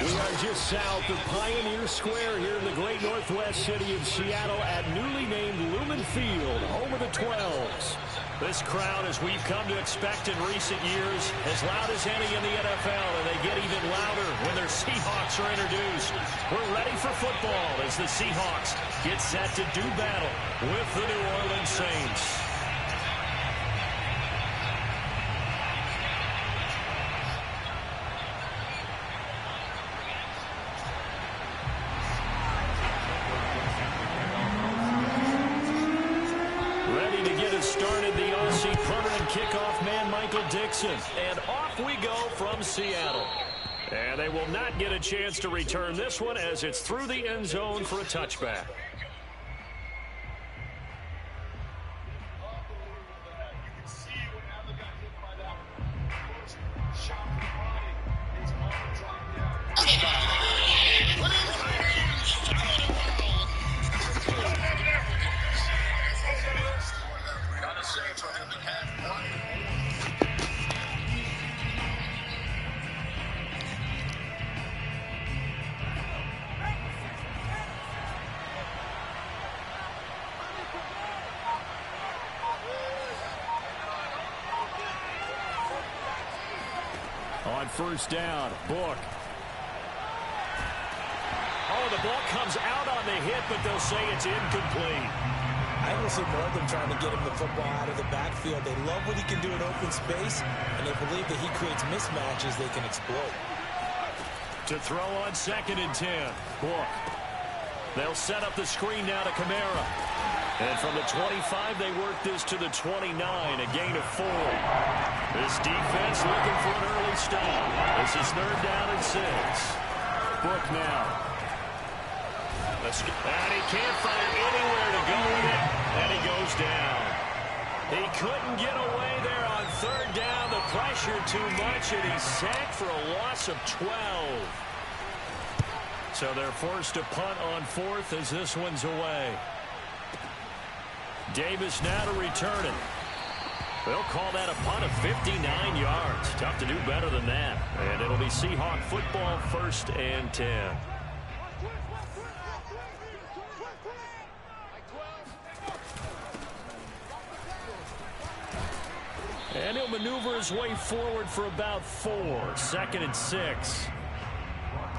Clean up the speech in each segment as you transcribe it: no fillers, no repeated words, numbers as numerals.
We are just south of Pioneer Square here in the great northwest city of Seattle at newly named Lumen Field, home of the 12s. This crowd, as we've come to expect in recent years, as loud as any in the NFL, and they get even louder when their Seahawks are introduced. We're ready for football as the Seahawks get set to do battle with the New Orleans Saints. Kickoff man Michael Dixon, and off we go from Seattle. And they will not get a chance to return this one as it's through the end zone for a touchback. On first down, Book. Oh, the ball comes out on the hit, but they'll say it's incomplete. I also know them trying to get him the football out of the backfield. They love what he can do in open space, and they believe that he creates mismatches they can exploit. To throw on 2nd and 10, Book. They'll set up the screen now to Kamara. And from the 25, they work this to the 29, a gain of 4. This defense looking for an early stop. This is 3rd down and 6. Book now. And he can't find anywhere to go with it, and he goes down. He couldn't get away there on 3rd down. The pressure too much, and he's sacked for a loss of 12. So they're forced to punt on 4th as this one's away. Davis now to return it. They'll call that a punt of 59 yards. Tough to do better than that. And it'll be Seahawk football, 1st and 10. And he'll maneuver his way forward for about 4. 2nd and 6.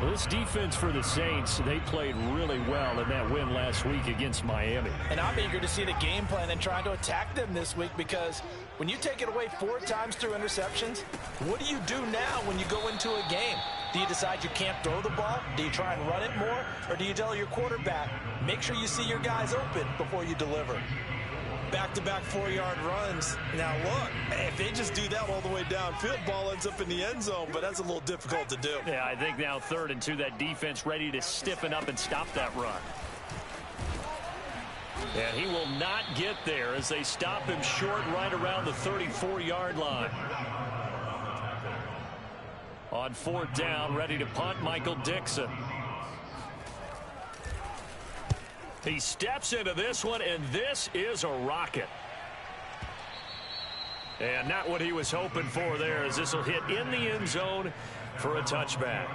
Well, this defense for the Saints, they played really well in that win last week against Miami. And I'm eager to see the game plan and trying to attack them this week, because when you take it away 4 times through interceptions, what do you do now when you go into a game? Do you decide you can't throw the ball? Do you try and run it more? Or do you tell your quarterback, make sure you see your guys open before you deliver? Back-to-back 4-yard runs. Now, look, if they just do that all the way downfield, ball ends up in the end zone, but that's a little difficult to do. Yeah, I think now 3rd and 2, that defense ready to stiffen up and stop that run. And he will not get there as they stop him short right around the 34-yard line. On 4th down, ready to punt, Michael Dixon. He steps into this one, and this is a rocket. And not what he was hoping for there, as this will hit in the end zone for a touchback.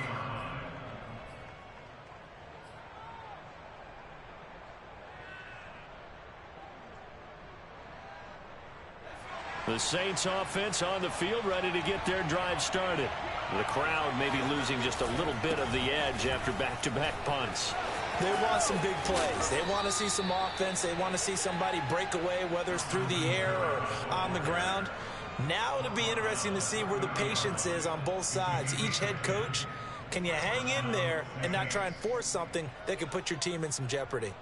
The Saints offense on the field, ready to get their drive started. The crowd maybe losing just a little bit of the edge after back-to-back punts. They want some big plays. They want to see some offense. They want to see somebody break away, whether it's through the air or on the ground. Now it'll be interesting to see where the patience is on both sides. Each head coach Can you hang in there and not try and force something that could put your team in some jeopardy?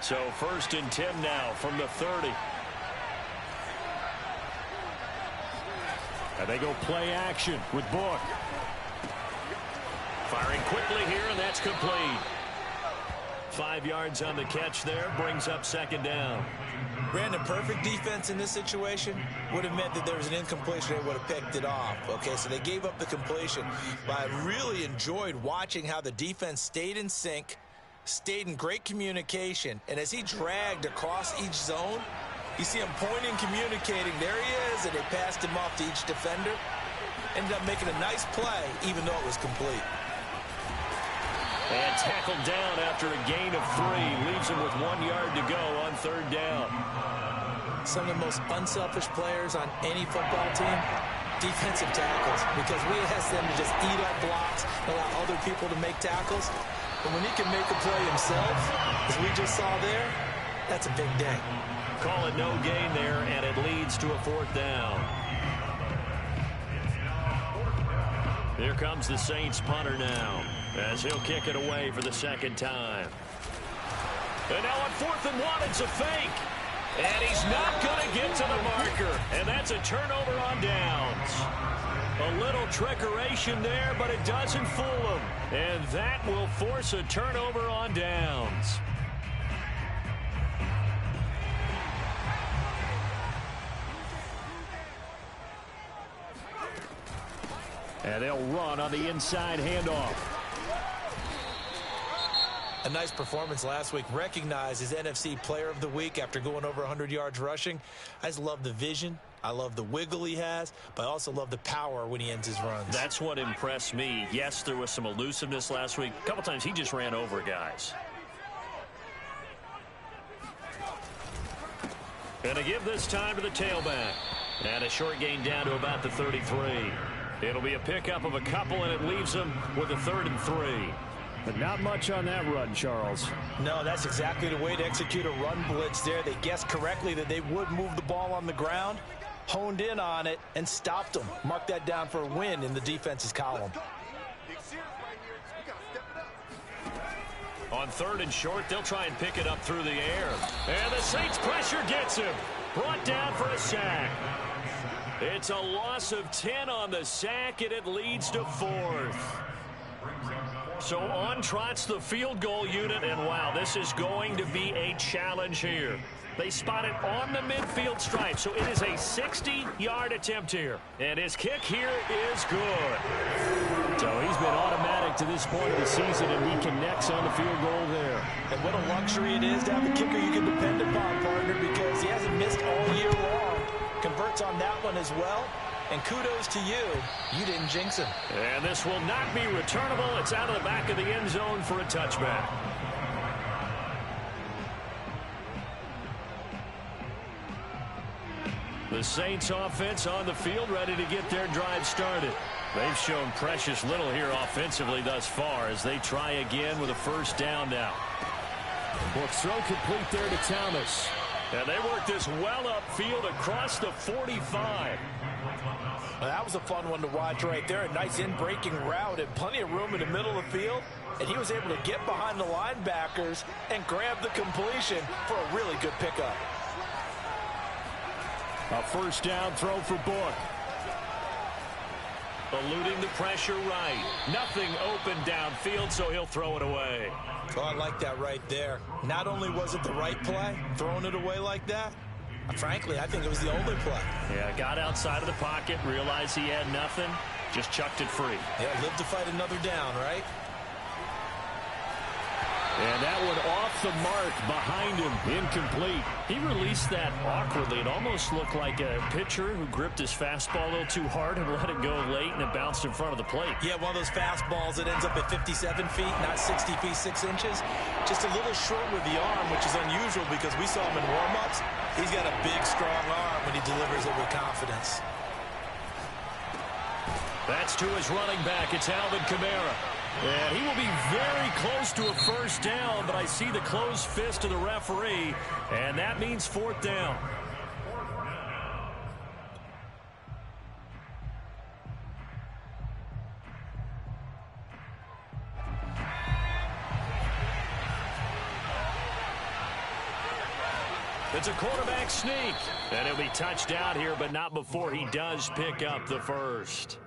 So 1st and 10 now from the 30. And they go play action with Book. Firing quickly here, and that's complete. 5 yards on the catch there, brings up 2nd down. Brandon, perfect defense in this situation would have meant that there was an incompletion. They would have picked it off. Okay, so they gave up the completion. But I really enjoyed watching how the defense stayed in sync, stayed in great communication, and as he dragged across each zone, you see him pointing, communicating. There he is, and they passed him off to each defender. Ended up making a nice play, even though it was complete. And tackled down after a gain of 3. Leaves him with 1 yard to go on 3rd down. Some of the most unselfish players on any football team, defensive tackles, because we ask them to just eat up blocks, allow other people to make tackles. But when he can make a play himself, as we just saw there, that's a big day. Call it no gain there, and it leads to a 4th down. Here comes the Saints punter now, as he'll kick it away for the 2nd time. And now on 4th and 1, it's a fake. And he's not going to get to the marker. And that's a turnover on downs. A little trickeration there, but it doesn't fool him. And that will force a turnover on downs. And they'll run on the inside handoff. A nice performance last week. Recognized as NFC Player of the Week after going over 100 yards rushing. I just love the vision. I love the wiggle he has, but I also love the power when he ends his runs. That's what impressed me. Yes, there was some elusiveness last week. A couple times he just ran over guys. And to give this time to the tailback. And a short gain down to about the 33. It'll be a pickup of a couple, and it leaves them with a 3rd and 3. But not much on that run, Charles. No, that's exactly the way to execute a run blitz there. They guessed correctly that they would move the ball on the ground, honed in on it, and stopped them. Mark that down for a win in the defense's column. On 3rd and short, they'll try and pick it up through the air. And the Saints pressure gets him. Brought down for a sack. It's a loss of 10 on the sack, and it leads to 4th. So on trots the field goal unit, and wow, this is going to be a challenge here. They spot it on the midfield stripe, so it is a 60-yard attempt here. And his kick here is good. So he's been automatic to this point of the season, and he connects on the field goal there. And what a luxury it is to have a kicker you can depend upon, partner, because he hasn't missed all year long. Converts on that one as well. And kudos to you. You didn't jinx him. And this will not be returnable. It's out of the back of the end zone for a touchback. The Saints offense on the field, ready to get their drive started. They've shown precious little here offensively thus far as they try again with a 1st down now. Book throw complete there to Thomas. And they work this well upfield across the 45. Well, that was a fun one to watch right there. A nice in-breaking route and plenty of room in the middle of the field. And he was able to get behind the linebackers and grab the completion for a really good pickup. A 1st down throw for Book. Eluding the pressure right. Nothing open downfield, so he'll throw it away. Oh, I like that right there. Not only was it the right play, throwing it away like that, frankly, I think it was the only play. Yeah, got outside of the pocket, realized he had nothing, just chucked it free. Yeah, live to fight another down, right? And that one off the mark behind him, incomplete. He released that awkwardly. It almost looked like a pitcher who gripped his fastball a little too hard and let it go late, and it bounced in front of the plate. Yeah, one of those fastballs that ends up at 57 feet, not 60 feet, 6 inches. Just a little short with the arm, which is unusual because we saw him in warm-ups. He's got a big, strong arm when he delivers it with confidence. That's to his running back. It's Alvin Kamara. And he will be very close to a 1st down, but I see the closed fist of the referee, and that means 4th down. It's a quarterback sneak. And he'll be touched out here, but not before he does pick up the first.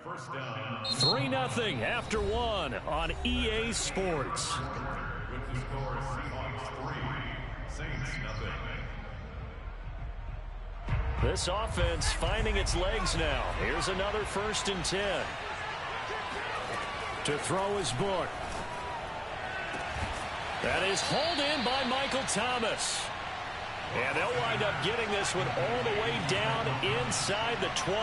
3-0 after one on EA Sports. With the score, Seahawks 3, Saints 0. This offense finding its legs now. Here's another 1st and 10. To throw his book. That is hauled in by Michael Thomas. And they'll wind up getting this one all the way down inside the 20.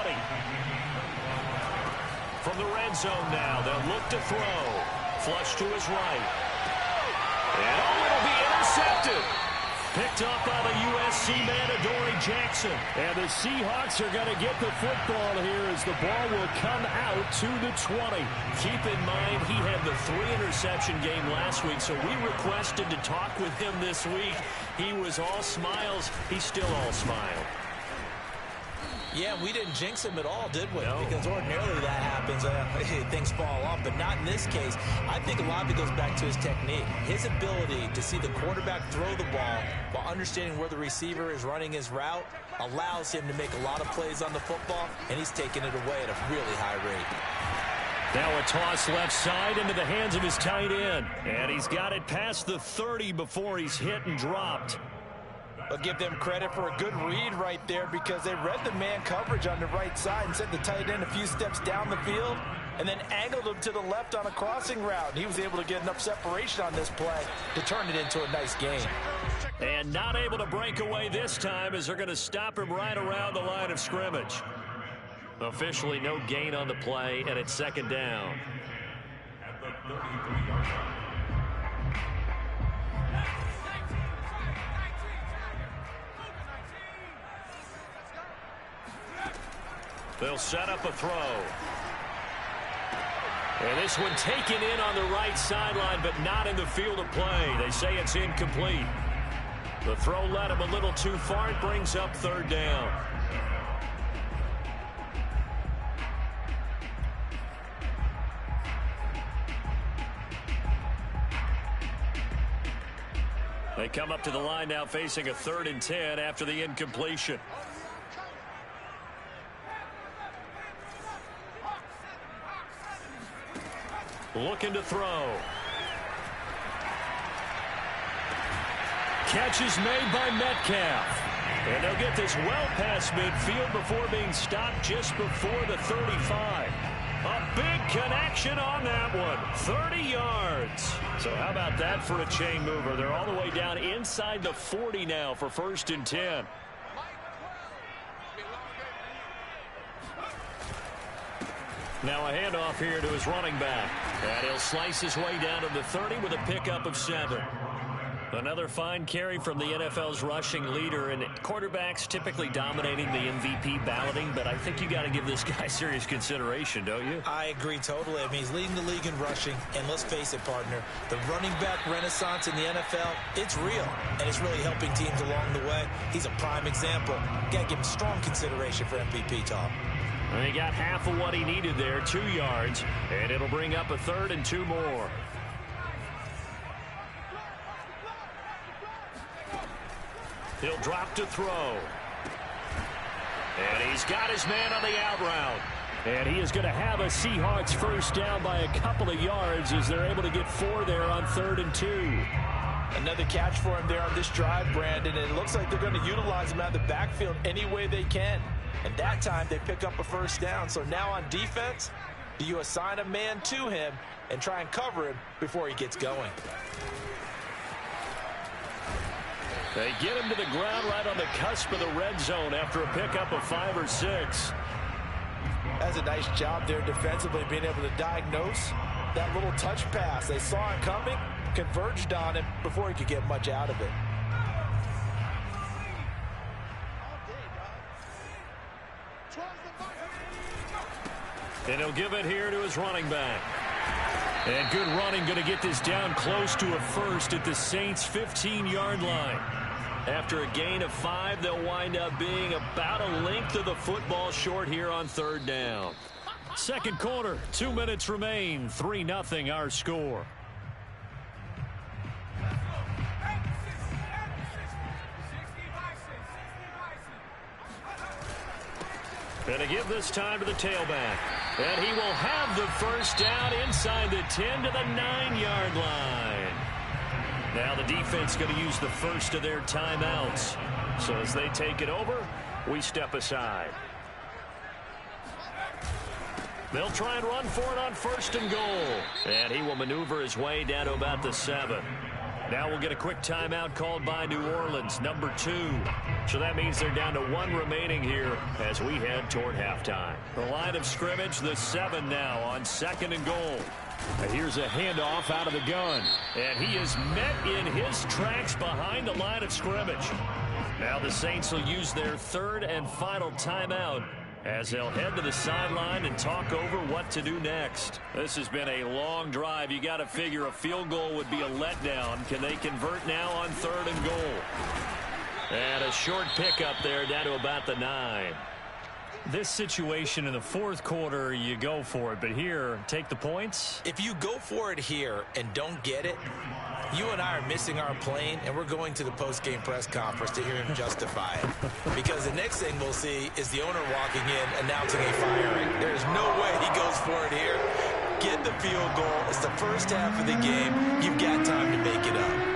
From the red zone now, they'll look to throw. Flush to his right. And it'll be intercepted. Picked up by the USC man, Adoree Jackson. And the Seahawks are going to get the football here as the ball will come out to the 20. Keep in mind, he had the 3-interception game last week, so we requested to talk with him this week. He was all smiles. He's still all smile. Yeah, we didn't jinx him at all, did we? No. Because ordinarily that happens. Things fall off, but not in this case. I think a lot of it goes back to his technique. His ability to see the quarterback throw the ball while understanding where the receiver is running his route allows him to make a lot of plays on the football, and he's taking it away at a really high rate. Now a toss left side into the hands of his tight end. And he's got it past the 30 before he's hit and dropped. I'll give them credit for a good read right there because they read the man coverage on the right side and sent the tight end a few steps down the field and then angled him to the left on a crossing route. And he was able to get enough separation on this play to turn it into a nice gain. And not able to break away this time as they're going to stop him right around the line of scrimmage. Officially no gain on the play, and it's 2nd down. At the 33-yard line. They'll set up a throw. And this one taken in on the right sideline, but not in the field of play. They say it's incomplete. The throw led him a little too far. It brings up 3rd down. They come up to the line now facing a 3rd and 10 after the incompletion. Looking to throw. Catch is made by Metcalf. And they'll get this well past midfield before being stopped just before the 35. A big connection on that one. 30 yards. So how about that for a chain mover? They're all the way down inside the 40 now for 1st and 10. Now a handoff here to his running back. And he'll slice his way down to the 30 with a pickup of 7. Another fine carry from the NFL's rushing leader, and quarterbacks typically dominating the MVP balloting, but I think you got to give this guy serious consideration, don't you? I agree totally. I mean, he's leading the league in rushing, and let's face it, partner, the running back renaissance in the NFL, it's real, and it's really helping teams along the way. He's a prime example. Got to give him strong consideration for MVP, Tom. And he got half of what he needed there, 2 yards, and it'll bring up a 3rd and 2 more. He'll drop to throw. And he's got his man on the out route. And he is going to have a Seahawks 1st down by a couple of yards as they're able to get 4 there on 3rd and 2. Another catch for him there on this drive, Brandon, and it looks like they're going to utilize him out of the backfield any way they can. And that time they pick up a 1st down. So now on defense, do you assign a man to him and try and cover him before he gets going? They get him to the ground right on the cusp of the red zone after a pickup of 5 or 6. That's a nice job there defensively, being able to diagnose that little touch pass. They saw it coming, converged on him before he could get much out of it. And he'll give it here to his running back. And good running, going to get this down close to a 1st at the Saints' 15-yard line. After a gain of 5, they'll wind up being about a length of the football short here on 3rd down. 2nd quarter, 2 minutes remain, 3-0 our score. And to give this time to the tailback. And he will have the first down inside the 10 to the 9-yard line. Now the defense going to use the first of their timeouts. So as they take it over, we step aside. They'll try and run for it on 1st and goal. And he will maneuver his way down to about the 7. Now we'll get a quick timeout called by New Orleans, number 2. So that means they're down to 1 remaining here as we head toward halftime. The line of scrimmage, the 7 now on 2nd and goal. And here's a handoff out of the gun. And he is met in his tracks behind the line of scrimmage. Now the Saints will use their 3rd and final timeout as they'll head to the sideline and talk over what to do next. This has been a long drive. You got to figure a field goal would be a letdown. Can they convert now on 3rd and goal? And a short pickup there down to about the 9. This situation in the 4th quarter, you go for it. But here, take the points. If you go for it here and don't get it, you and I are missing our plane, and we're going to the post-game press conference to hear him justify it. Because the next thing we'll see is the owner walking in announcing a firing. There's no way he goes for it here. Get the field goal. It's the first half of the game. You've got time to make it up.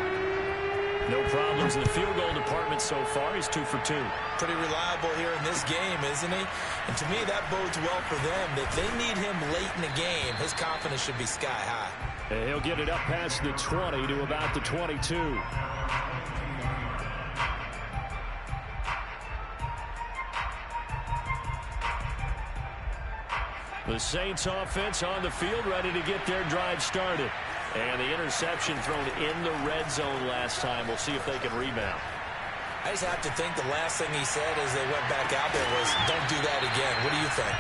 No problems in the field goal department so far. He's 2 for 2. Pretty reliable here in this game, isn't he? And to me, that bodes well for them. If they need him late in the game, his confidence should be sky high. And he'll get it up past the 20 to about the 22. The Saints offense on the field, ready to get their drive started. And the interception thrown in the red zone last time. We'll see if they can rebound. I just have to think the last thing he said as they went back out there was, don't do that again. What do you think?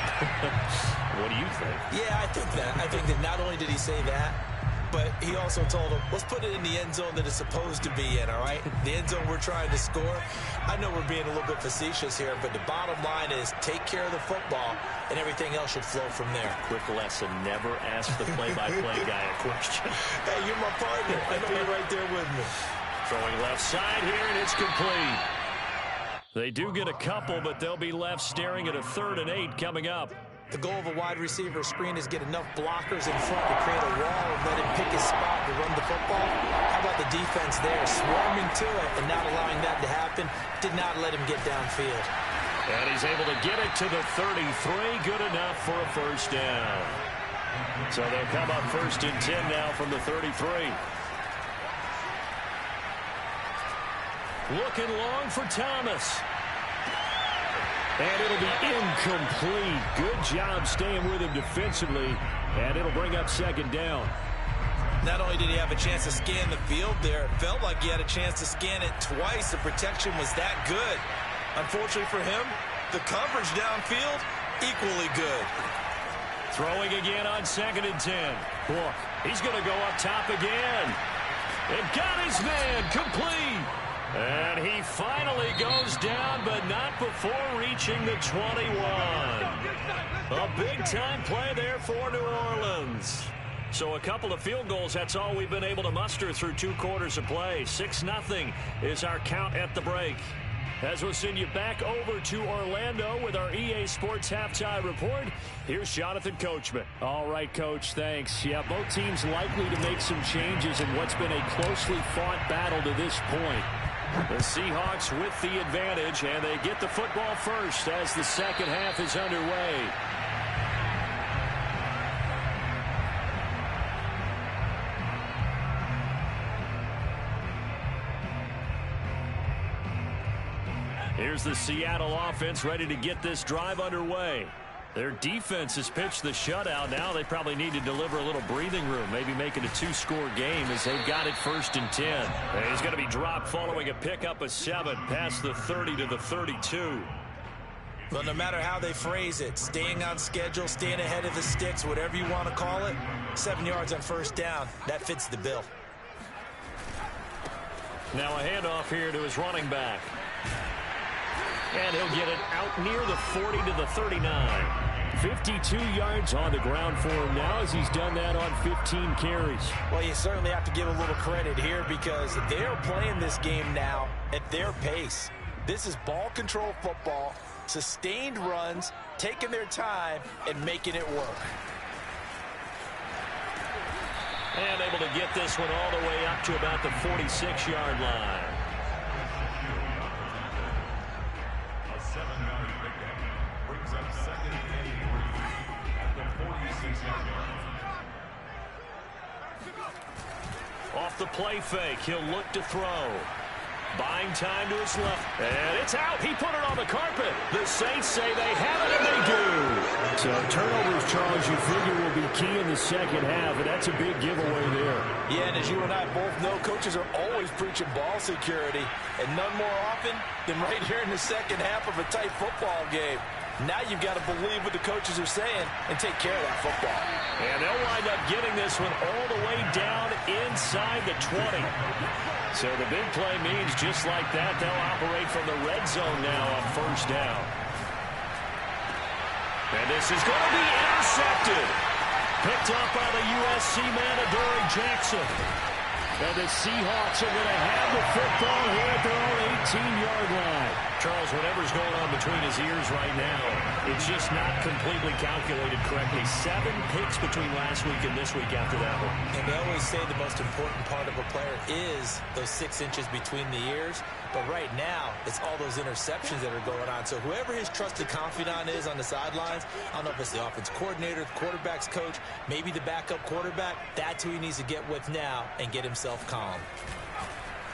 What do you think? Yeah, I think that. I think that not only did he say that, but he also told him, let's put it in the end zone that it's supposed to be in, all right? The end zone we're trying to score. I know we're being a little bit facetious here, but the bottom line is take care of the football, and everything else should flow from there. Quick lesson, never ask the play-by-play guy a question. Hey, you're my partner. I know you're right there with me. Throwing left side here, and it's complete. They do get a couple, but they'll be left staring at a 3rd and 8 coming up. The goal of a wide receiver screen is get enough blockers in front to create a wall and let him pick his spot to run the football. How about the defense there, swarming to it and not allowing that to happen? Did not let him get downfield. And he's able to get it to the 33. Good enough for a first down. So they'll come up 1st and 10 now from the 33. Looking long for Thomas. And it'll be incomplete. Good job staying with him defensively. And it'll bring up 2nd down. Not only did he have a chance to scan the field there, it felt like he had a chance to scan it twice. The protection was that good. Unfortunately for him, the coverage downfield, equally good. Throwing again on 2nd and 10. Look, he's going to go up top again. And got his man complete. And he finally goes down, but not before reaching the 21. A big-time play there for New Orleans. So a couple of field goals, that's all we've been able to muster through 2 quarters of play. 6-0 is our count at the break. As we'll send you back over to Orlando with our EA Sports Halftime Report, here's Jonathan Coachman. All right, Coach, thanks. Yeah, both teams likely to make some changes in what's been a closely fought battle to this point. The Seahawks with the advantage, and they get the football first as the second half is underway. Here's the Seattle offense ready to get this drive underway. Their defense has pitched the shutout. Now they probably need to deliver a little breathing room, maybe make it a 2-score game as they've got it 1st and 10. And he's going to be dropped following a pickup of 7 past the 30 to the 32. Well, no matter how they phrase it, staying on schedule, staying ahead of the sticks, whatever you want to call it, 7 yards on 1st down, that fits the bill. Now a handoff here to his running back. And he'll get it out near the 40 to the 39. 52 yards on the ground for him now as he's done that on 15 carries. Well, you certainly have to give a little credit here because they're playing this game now at their pace. This is ball control football. Sustained runs, taking their time, and making it work. And able to get this one all the way up to about the 46-yard line. A 7-yard pickup brings up 2nd and 3 at the 46-yard line. Off the play fake, he'll look to throw. Buying time to his left. And it's out. He put it on the carpet. The Saints say they have it, and they do. So turnovers, Charles, you figure will be key in the second half, and that's a big giveaway there. Yeah, and as you and I both know, coaches are always preaching ball security, and none more often than right here in the second half of a tight football game. Now you've got to believe what the coaches are saying and take care of that football. And they'll wind up getting this one all the way down inside the 20. So the big play means just like that, they'll operate from the red zone now on first down. And this is going to be intercepted. Picked up by the USC man, Adoree Jackson. And the Seahawks are going to have the football here at their own 18-yard line. Charles, whatever's going on between his ears right now, it's just not completely calculated correctly. 7 picks between last week and this week after that one. And they always say the most important part of a player is those 6 inches between the ears. But right now, it's all those interceptions that are going on. So whoever his trusted confidant is on the sidelines, I don't know if it's the offense coordinator, the quarterback's coach, maybe the backup quarterback, that's who he needs to get with now and get himself calm.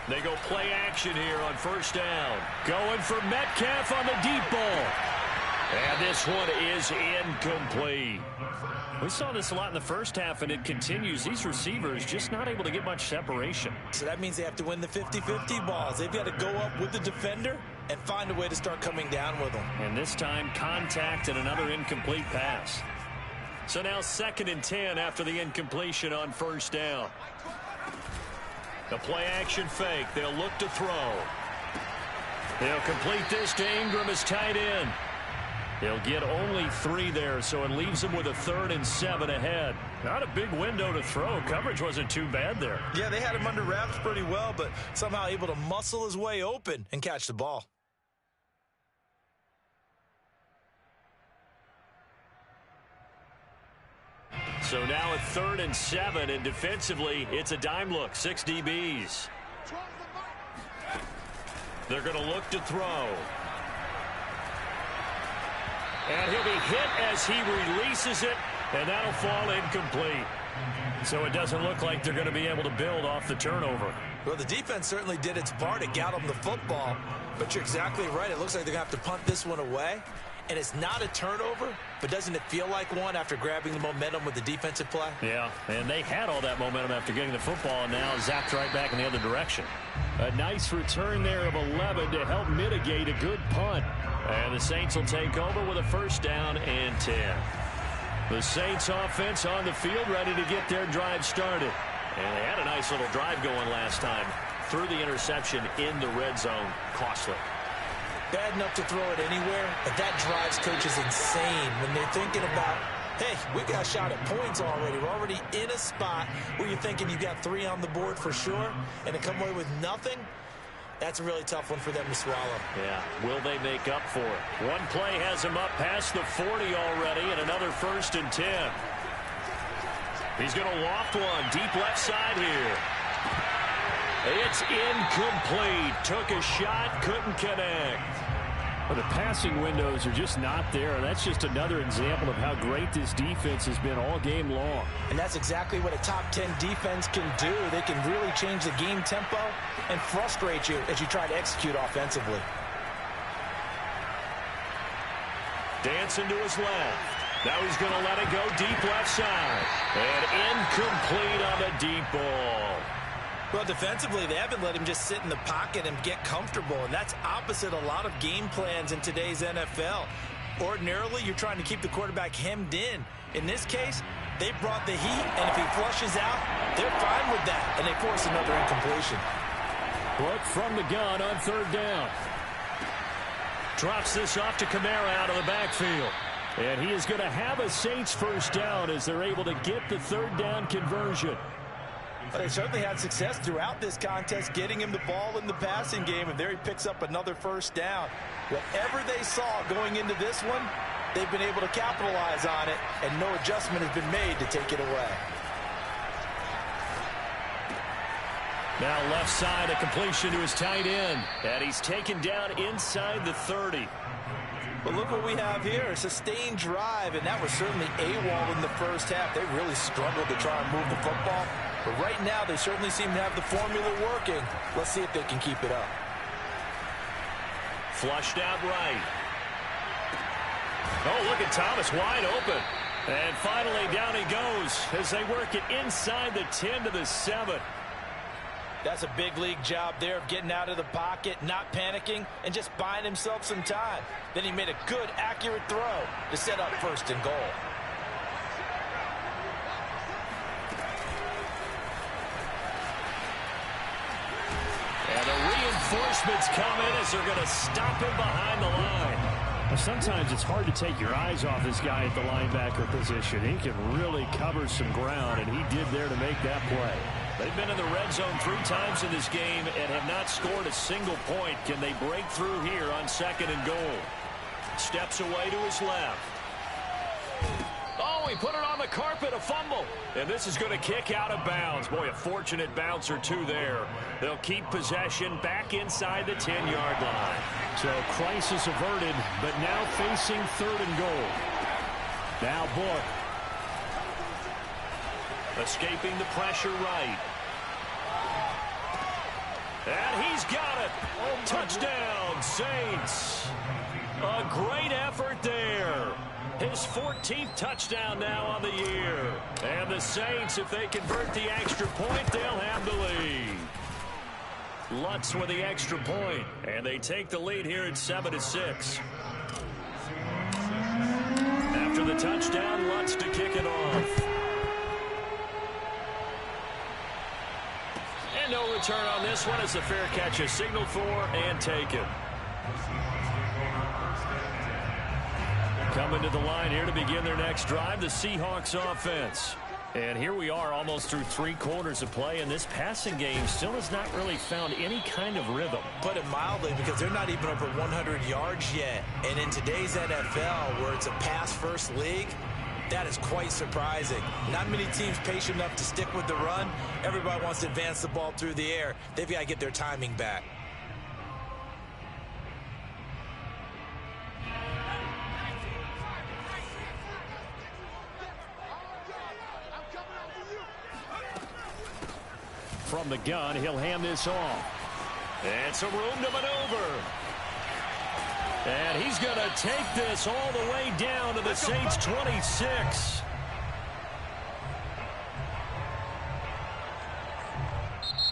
They go play action here on first down. Going for Metcalf on the deep ball. And this one is incomplete. We saw this a lot in the first half, and it continues. These receivers just not able to get much separation. So that means they have to win the 50-50 balls. They've got to go up with the defender and find a way to start coming down with them. And this time, contact and another incomplete pass. So now 2nd and 10 after the incompletion on first down. The play action fake. They'll look to throw. They'll complete this to Ingram as tight end. He'll get only 3 there, so it leaves him with a 3rd and 7 ahead. Not a big window to throw. Coverage wasn't too bad there. Yeah, they had him under wraps pretty well, but somehow able to muscle his way open and catch the ball. So now a 3rd and 7, and defensively, it's a dime look. 6 DBs. They're going to look to throw. And he'll be hit as he releases it, and that'll fall incomplete. So it doesn't look like they're going to be able to build off the turnover. Well, the defense certainly did its part to got them the football, but you're exactly right. It looks like they're going to have to punt this one away. And it's not a turnover, but doesn't it feel like one after grabbing the momentum with the defensive play? Yeah, and they had all that momentum after getting the football, and now zapped right back in the other direction. A nice return there of 11 to help mitigate a good punt. And the Saints will take over with a first down and 10. The Saints offense on the field ready to get their drive started. And they had a nice little drive going last time. Threw the interception in the red zone. Costly. Bad enough to throw it anywhere, but that drives coaches insane when they're thinking about, hey, we got a shot at points already. We're already in a spot where you're thinking you got 3 on the board for sure, and to come away with nothing, that's a really tough one for them to swallow. Yeah, will they make up for it? One play has him up past the 40 already, and another 1st and 10. He's going to loft one deep left side here. It's incomplete. Took a shot, couldn't connect. Well, the passing windows are just not there. That's just another example of how great this defense has been all game long. And that's exactly what a top 10 defense can do. They can really change the game tempo and frustrate you as you try to execute offensively. Dancing to his left. Now he's going to let it go deep left side. And incomplete on the deep ball. Well, defensively, they haven't let him just sit in the pocket and get comfortable, and that's opposite a lot of game plans in today's NFL. Ordinarily, you're trying to keep the quarterback hemmed in. In this case, they brought the heat, and if he flushes out, they're fine with that, and they force another incompletion. Look from the gun on 3rd down. Drops this off to Kamara out of the backfield. And he is going to have a Saints first down as they're able to get the 3rd down conversion. Well, they certainly had success throughout this contest, getting him the ball in the passing game, and there he picks up another first down. Whatever they saw going into this one, they've been able to capitalize on it, and no adjustment has been made to take it away. Now left side, a completion to his tight end, and he's taken down inside the 30. But look what we have here, a sustained drive, and that was certainly AWOL in the first half. They really struggled to try and move the football, but right now they certainly seem to have the formula working. Let's see if they can keep it up. Flushed out right. Oh, look at Thomas wide open. And finally down he goes as they work it inside the 10 to the 7. That's a big league job there of getting out of the pocket, not panicking, and just buying himself some time. Then he made a good, accurate throw to set up 1st and goal. And the reinforcements come in as they're going to stop him behind the line. Well, sometimes it's hard to take your eyes off this guy at the linebacker position. He can really cover some ground, and he did there to make that play. They've been in the red zone 3 times in this game and have not scored a single point. Can they break through here on 2nd and goal? Steps away to his left. Oh, he put it on the carpet, a fumble. And this is going to kick out of bounds. Boy, a fortunate bounce or two there. They'll keep possession back inside the 10-yard line. So crisis averted, but now facing 3rd and goal. Now Book. Escaping the pressure right. And he's got it. Touchdown, Saints. A great effort there. His 14th touchdown now on the year. And the Saints, if they convert the extra point, they'll have the lead. Lutz with the extra point. And they take the lead here at 7-6. After the touchdown, Lutz to kick it off. And no return on this one as the fair catch is signaled for and taken. Coming to the line here to begin their next drive, the Seahawks offense. And here we are almost through 3 quarters of play, and this passing game still has not really found any kind of rhythm. Put it mildly, because they're not even over 100 yards yet. And in today's NFL, where it's a pass-first league, that is quite surprising. Not many teams patient enough to stick with the run. Everybody wants to advance the ball through the air. They've got to get their timing back. From the gun, he'll hand this off. And some room to maneuver. And he's going to take this all the way down to the Saints' 26.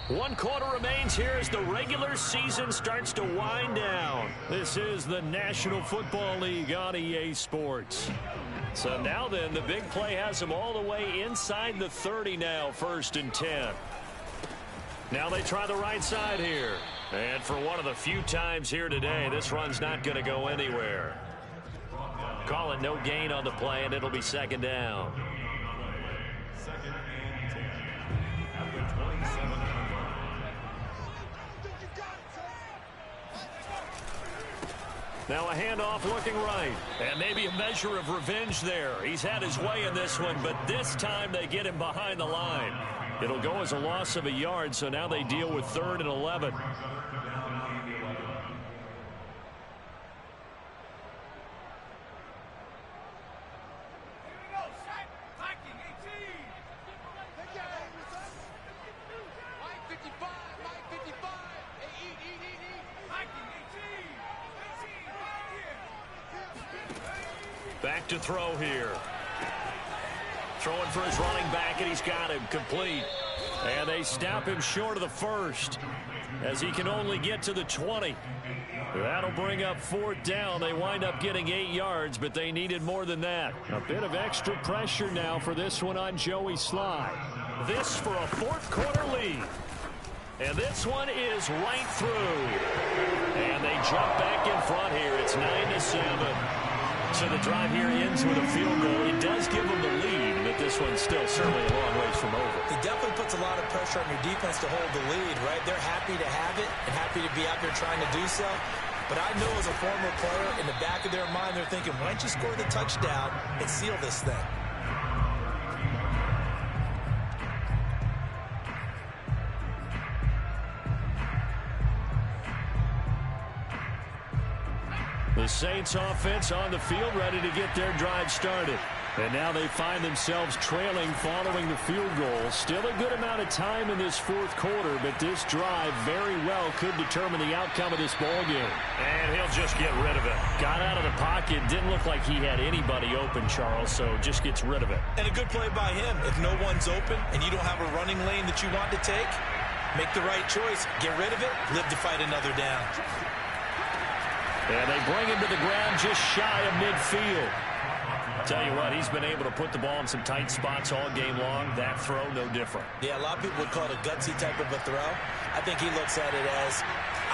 One quarter remains here as the regular season starts to wind down. This is the National Football League on EA Sports. So now then, the big play has them all the way inside the 30 now, 1st and 10. Now they try the right side here. And for one of the few times here today, this run's not going to go anywhere. Call it no gain on the play, and it'll be 2nd down. 2nd and 10. At the 27-yard line. Now a handoff looking right. And maybe a measure of revenge there. He's had his way in this one, but this time they get him behind the line. It'll go as a loss of a yard, so now they deal with 3rd and 11. Back to throw here. Throwing for his running back, and he's got him complete. And they snap him short of the 1st as he can only get to the 20. That'll bring up 4th down. They wind up getting 8 yards, but they needed more than that. A bit of extra pressure now for this one on Joey Sly. This for a 4th quarter lead. And this one is right through. And they jump back in front here. It's 9-7. So the drive here ends with a field goal. It does give them the lead, but this one's still certainly a long ways from over. It definitely puts a lot of pressure on your defense to hold the lead, right? They're happy to have it and happy to be out there trying to do so. But I know as a former player, in the back of their mind, they're thinking, why don't you score the touchdown and seal this thing? The Saints offense on the field, ready to get their drive started. And now they find themselves trailing following the field goal. Still a good amount of time in this fourth quarter, but this drive very well could determine the outcome of this ball game. And he'll just get rid of it. Got out of the pocket. Didn't look like he had anybody open, Charles, so just gets rid of it. And a good play by him. If no one's open and you don't have a running lane that you want to take, make the right choice. Get rid of it. Live to fight another down. And they bring him to the ground just shy of midfield. Tell you what, he's been able to put the ball in some tight spots all game long. That throw, no different. Yeah, a lot of people would call it a gutsy type of a throw. I think he looks at it as,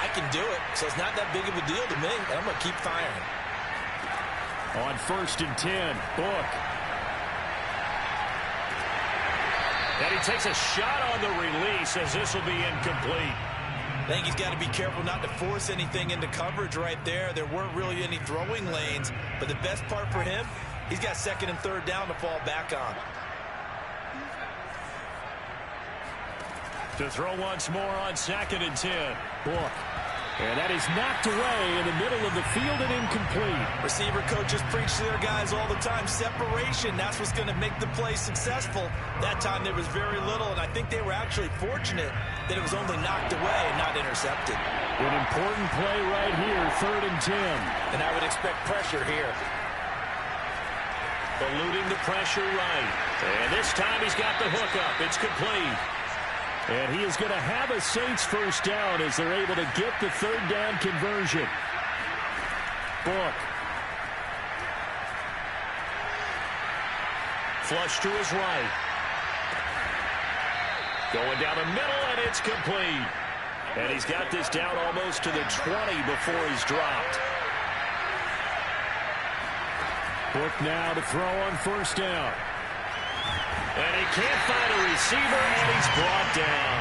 I can do it, so it's not that big of a deal to me, and I'm going to keep firing. On 1st and 10, Book. And he takes a shot on the release as this will be incomplete. I think he's got to be careful not to force anything into coverage right there. There weren't really any throwing lanes, but the best part for him, he's got 2nd and 3rd down to fall back on. To throw once more on 2nd and 10. Book. And that is knocked away in the middle of the field and incomplete. Receiver coaches preach to their guys all the time. Separation, that's what's going to make the play successful. That time there was very little, and I think they were actually fortunate that it was only knocked away and not intercepted. An important play right here, 3rd and 10. And I would expect pressure here. Eluding the pressure right. And this time he's got the hook up. It's complete. And he is going to have a Saints first down as they're able to get the 3rd down conversion. Book. Flush to his right. Going down the middle, and it's complete. And he's got this down almost to the 20 before he's dropped. Book now to throw on 1st down. And he can't find a receiver, and he's brought down.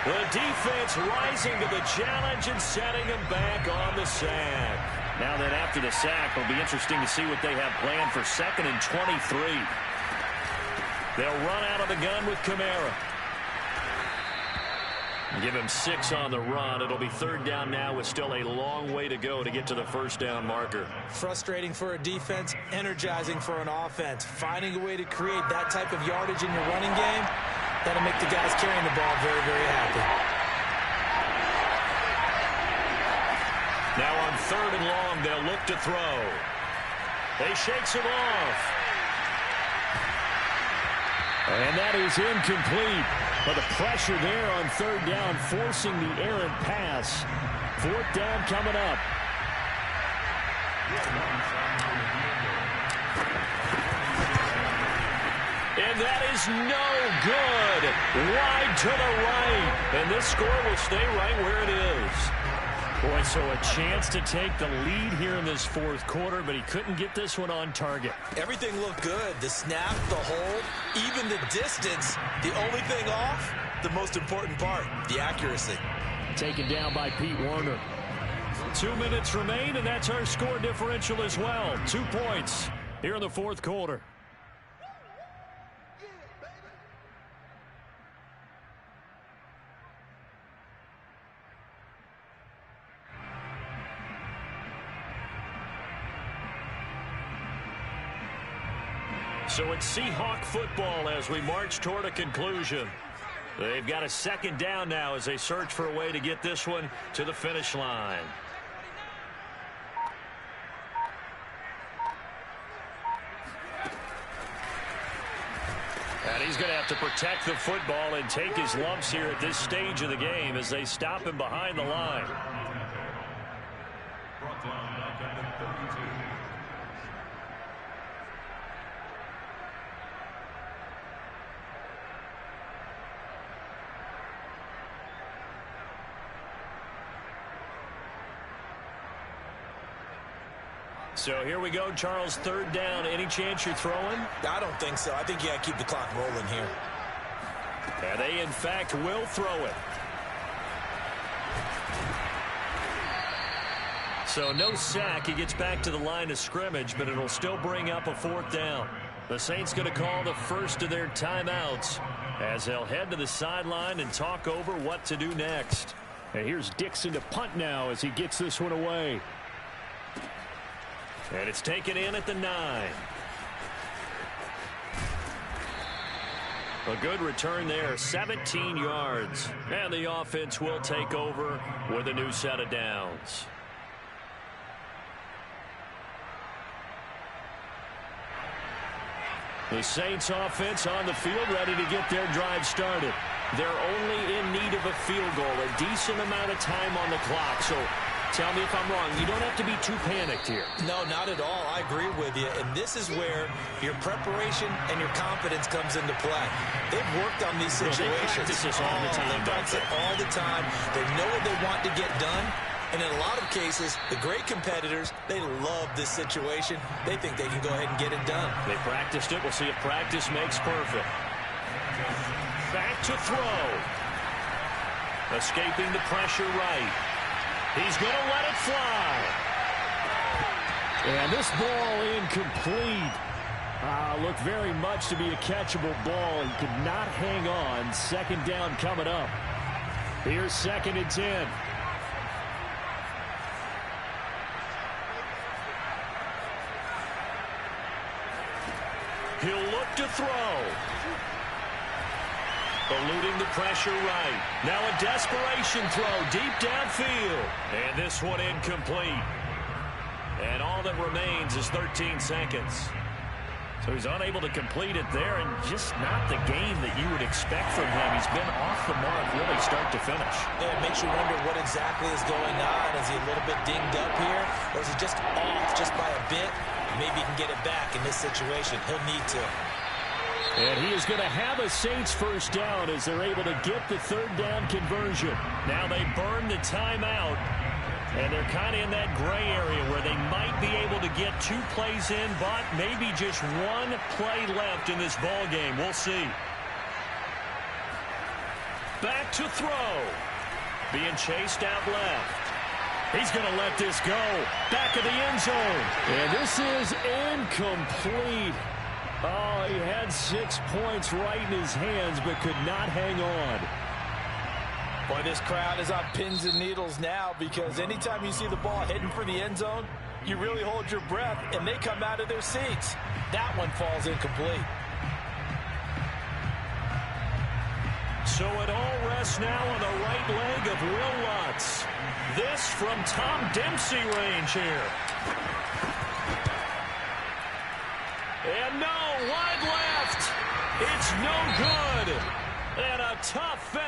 The defense rising to the challenge and setting him back on the sack. Now then, after the sack, it'll be interesting to see what they have planned for 2nd and 23. They'll run out of the gun with Kamara. Give him 6 on the run. It'll be 3rd down now with still a long way to go to get to the 1st down marker. Frustrating for a defense, energizing for an offense. Finding a way to create that type of yardage in your running game, that'll make the guys carrying the ball very, very happy. Now on 3rd and long, they'll look to throw. They shakes him off. And that is incomplete. But the pressure there on 3rd down, forcing the errant pass. 4th down coming up. And that is no good. Wide to the right. And this score will stay right where it is. Boy, so a chance to take the lead here in this 4th quarter, but he couldn't get this one on target. Everything looked good. The snap, the hold, even the distance. The only thing off, the most important part, the accuracy. Taken down by Pete Warner. 2 minutes remain, and that's our score differential as well. 2 points here in the 4th quarter. So it's Seahawk football as we march toward a conclusion. They've got a 2nd down now as they search for a way to get this one to the finish line. And he's going to have to protect the football and take his lumps here at this stage of the game as they stop him behind the line. Brought down back at the 32. So here we go, Charles, third down. Any chance you're throwing? I don't think so. I think you got to keep the clock rolling here. And they, in fact, will throw it. So no sack. He gets back to the line of scrimmage, but it'll still bring up a fourth down. The Saints going to call the first of their timeouts as they'll head to the sideline and talk over what to do next. And here's Dixon to punt now as he gets this one away. And it's taken in at the 9. A good return there, 17 yards. And the offense will take over with a new set of downs. The Saints offense on the field ready to get their drive started. They're only in need of a field goal, a decent amount of time on the clock. So tell me if I'm wrong. You don't have to be too panicked here. No, not at all. I agree with you. And this is where your preparation and your confidence comes into play. They've worked on these situations. They practice this all the time. They practice it all the time. They know what they want to get done. And in a lot of cases, the great competitors, they love this situation. They think they can go ahead and get it done. They practiced it. We'll see if practice makes perfect. Back to throw. Escaping the pressure right. He's going to let it fly. And this ball incomplete. Looked very much to be a catchable ball. He could not hang on. Second down coming up. Here's 2nd and 10. He'll look to throw. Eluding the pressure right. Now a desperation throw deep downfield. And this one incomplete. And all that remains is 13 seconds. So he's unable to complete it there, and just not the game that you would expect from him. He's been off the mark really start to finish. Yeah, it makes you wonder what exactly is going on. Is he a little bit dinged up here, or is he just off just by a bit? Maybe he can get it back in this situation. He'll need to. And he is going to have a Saints first down as they're able to get the third down conversion. Now they burn the timeout, and they're kind of in that gray area where they might be able to get 2 plays in, but maybe just 1 play left in this ball game. We'll see. Back to throw. Being chased out left. He's going to let this go. Back of the end zone. And this is incomplete. Oh, he had 6 points right in his hands, but could not hang on. Boy, this crowd is on pins and needles now, because anytime you see the ball heading for the end zone, you really hold your breath, and they come out of their seats. That one falls incomplete. So it all rests now on the right leg of Will Lutz. This from Tom Dempsey range here. And no, wide left. It's no good. And a tough finish.